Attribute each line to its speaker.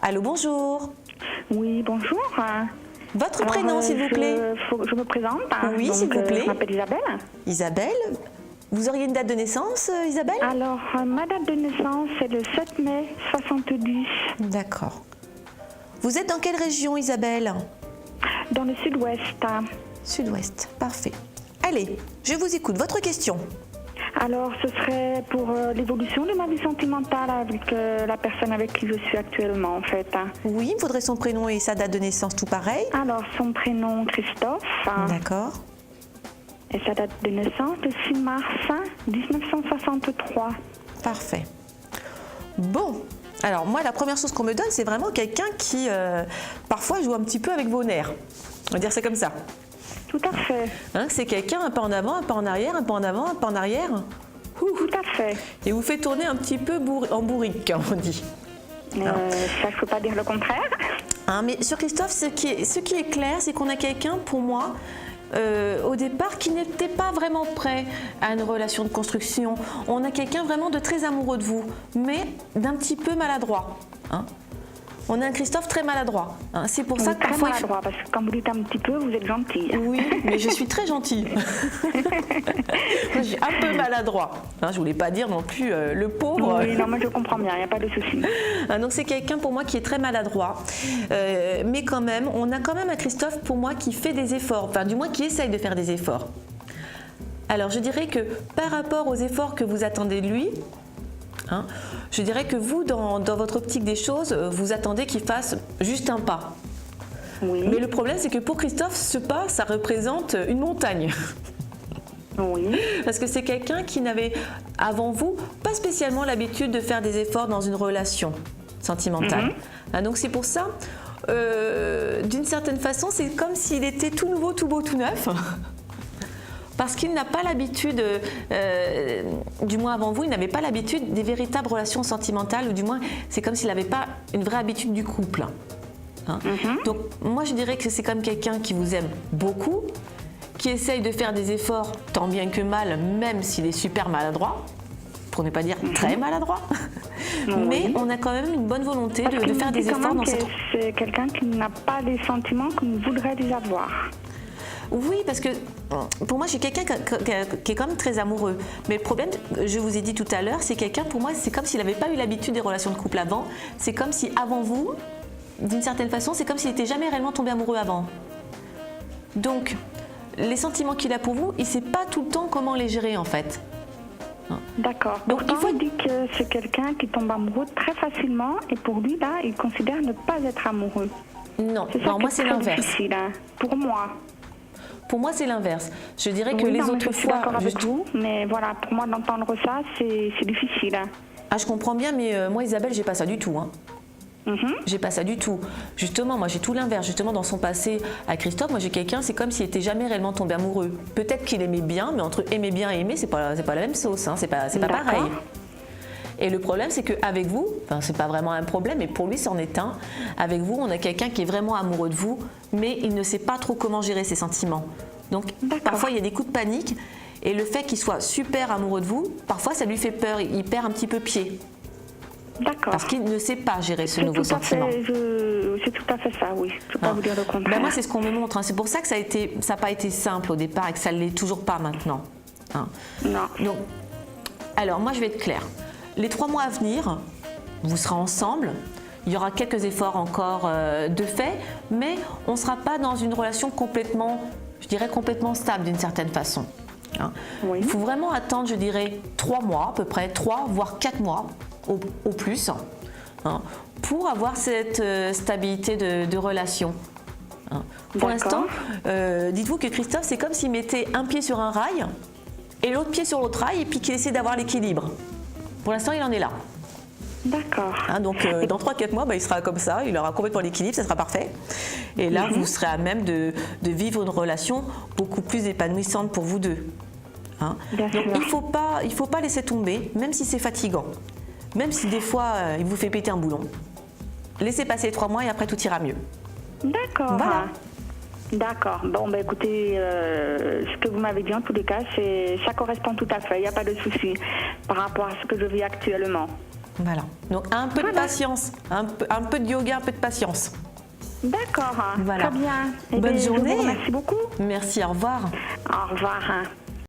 Speaker 1: Allô, bonjour.
Speaker 2: Oui, bonjour.
Speaker 1: Votre prénom, s'il vous plaît?
Speaker 2: Je me présente.
Speaker 1: Oui, s'il vous plaît.
Speaker 2: Je m'appelle Isabelle.
Speaker 1: Isabelle, vous auriez une date de naissance, Isabelle?
Speaker 2: Alors, ma date de naissance, c'est le 7 mai 70.
Speaker 1: D'accord. Vous êtes dans quelle région, Isabelle?
Speaker 2: Dans le sud-ouest.
Speaker 1: Sud-ouest, parfait. Allez, je vous écoute. Votre question?
Speaker 2: Alors, ce serait pour l'évolution de ma vie sentimentale avec la personne avec qui je suis actuellement, en fait.
Speaker 1: Oui, il me faudrait son prénom et sa date de naissance, tout pareil.
Speaker 2: Alors, son prénom, Christophe.
Speaker 1: D'accord.
Speaker 2: Et sa date de naissance, le 6 mars 1963.
Speaker 1: Parfait. Bon, alors moi, la première chose qu'on me donne, c'est vraiment quelqu'un qui, parfois, joue un petit peu avec vos nerfs. On va dire ça comme ça.
Speaker 2: Tout à fait.
Speaker 1: Hein, c'est quelqu'un un pas en avant, un pas en arrière, un pas en avant, un pas en arrière.
Speaker 2: Tout à fait.
Speaker 1: Et vous fait tourner un petit peu en bourrique, comme on dit.
Speaker 2: Ça, je ne peux pas dire le contraire.
Speaker 1: Hein, mais sur Christophe, ce qui est clair, c'est qu'on a quelqu'un, pour moi, au départ, qui n'était pas vraiment prêt à une relation de construction. On a quelqu'un vraiment de très amoureux de vous, mais d'un petit peu maladroit. Hein. On a un Christophe très maladroit. Hein. C'est pour ça que parfois...
Speaker 2: Très maladroit, parce que quand vous dites un petit peu, vous êtes gentille.
Speaker 1: Oui, mais je suis très gentille. Je suis un peu maladroit. Hein, je voulais pas dire non plus le pauvre.
Speaker 2: Oui, non, mais je comprends bien, il n'y a pas de souci.
Speaker 1: Donc c'est quelqu'un pour moi qui est très maladroit. Mais quand même, on a quand même un Christophe pour moi qui fait des efforts. Enfin, du moins qui essaye de faire des efforts. Alors je dirais que par rapport aux efforts que vous attendez de lui, hein, je dirais que vous, dans votre optique des choses, vous attendez qu'il fasse juste un pas.
Speaker 2: Oui.
Speaker 1: Mais le problème, c'est que pour Christophe, ce pas, ça représente une montagne.
Speaker 2: Oui.
Speaker 1: Parce que c'est quelqu'un qui n'avait, avant vous, pas spécialement l'habitude de faire des efforts dans une relation sentimentale. Hein, donc c'est pour ça, d'une certaine façon, c'est comme s'il était tout nouveau, tout beau, tout neuf. Parce qu'il n'a pas l'habitude, du moins avant vous, il n'avait pas l'habitude des véritables relations sentimentales, ou du moins c'est comme s'il n'avait pas une vraie habitude du couple. Hein. Donc moi je dirais que c'est comme quelqu'un qui vous aime beaucoup, qui essaye de faire des efforts tant bien que mal, même s'il est super maladroit, pour ne pas dire très maladroit. Mais on a quand même une bonne volonté de faire des efforts dans cette...
Speaker 2: C'est quelqu'un qui n'a pas les sentiments qu'on voudrait les avoir.
Speaker 1: Oui, parce que pour moi, je suis quelqu'un qui est quand même très amoureux. Mais le problème, je vous ai dit tout à l'heure, c'est quelqu'un, pour moi, c'est comme s'il n'avait pas eu l'habitude des relations de couple avant. C'est comme si, avant vous, d'une certaine façon, c'est comme s'il n'était jamais réellement tombé amoureux avant. Donc, les sentiments qu'il a pour vous, il ne sait pas tout le temps comment les gérer, en fait.
Speaker 2: D'accord.
Speaker 1: Donc,
Speaker 2: il dit que c'est quelqu'un qui tombe amoureux très facilement et pour lui, là, il considère ne pas être amoureux.
Speaker 1: Non, moi, c'est l'inverse.
Speaker 2: Pour moi.
Speaker 1: Pour moi, c'est l'inverse. Je dirais que les autres fois... Je suis
Speaker 2: d'accord avec vous, mais voilà, pour moi, d'entendre ça, c'est difficile.
Speaker 1: Ah, je comprends bien, mais moi, Isabelle, j'ai pas ça du tout. Hein. J'ai pas ça du tout. Justement, moi, j'ai tout l'inverse. Justement, dans son passé à Christophe, moi, j'ai quelqu'un, c'est comme s'il était jamais réellement tombé amoureux. Peut-être qu'il aimait bien, mais entre aimer bien et aimer, c'est pas la même sauce. Hein. C'est pas pareil. Et le problème, c'est qu'avec vous, enfin, c'est pas vraiment un problème, mais pour lui, c'en est un. Avec vous, on a quelqu'un qui est vraiment amoureux de vous, mais il ne sait pas trop comment gérer ses sentiments. Donc, parfois, il y a des coups de panique. Et le fait qu'il soit super amoureux de vous, parfois, ça lui fait peur. Il perd un petit peu pied.
Speaker 2: D'accord.
Speaker 1: Parce qu'il ne sait pas gérer ce nouveau sentiment.
Speaker 2: C'est tout à fait ça, oui. Je ne peux pas vous dire le contraire.
Speaker 1: Moi, c'est ce qu'on me montre. Hein. C'est pour ça que ça n'a pas été simple au départ et que ça ne l'est toujours pas maintenant. Hein.
Speaker 2: Non.
Speaker 1: Donc, alors, moi, je vais être claire. Les 3 mois à venir, vous serez ensemble. Il y aura quelques efforts encore de fait, mais on ne sera pas dans une relation complètement, je dirais, complètement stable d'une certaine façon. Hein.
Speaker 2: Oui.
Speaker 1: Il faut vraiment attendre, je dirais, 3 mois à peu près, 3 voire 4 mois au plus, hein, pour avoir cette stabilité de relation. Hein. Pour l'instant, dites-vous que Christophe, c'est comme s'il mettait un pied sur un rail et l'autre pied sur l'autre rail et puis qu'il essaie d'avoir l'équilibre. Pour l'instant, il en est là.
Speaker 2: D'accord.
Speaker 1: Hein, donc, dans 3-4 mois, il sera comme ça, il aura complètement l'équilibre, ça sera parfait. Et là, vous serez à même de vivre une relation beaucoup plus épanouissante pour vous deux. Hein. Donc, il faut pas laisser tomber, même si c'est fatigant. Même si des fois, il vous fait péter un boulon. Laissez passer les 3 mois et après, tout ira mieux.
Speaker 2: D'accord.
Speaker 1: Voilà.
Speaker 2: D'accord. Bon, écoutez, ce que vous m'avez dit en tous les cas, ça correspond tout à fait. Il n'y a pas de souci par rapport à ce que je vis actuellement.
Speaker 1: Voilà. Donc un peu de
Speaker 2: Voilà.
Speaker 1: patience, un peu de yoga, un peu de patience.
Speaker 2: D'accord,
Speaker 1: Voilà.
Speaker 2: très bien.
Speaker 1: Bonne journée.
Speaker 2: Je vous remercie beaucoup.
Speaker 1: Merci, au revoir.
Speaker 2: Au revoir.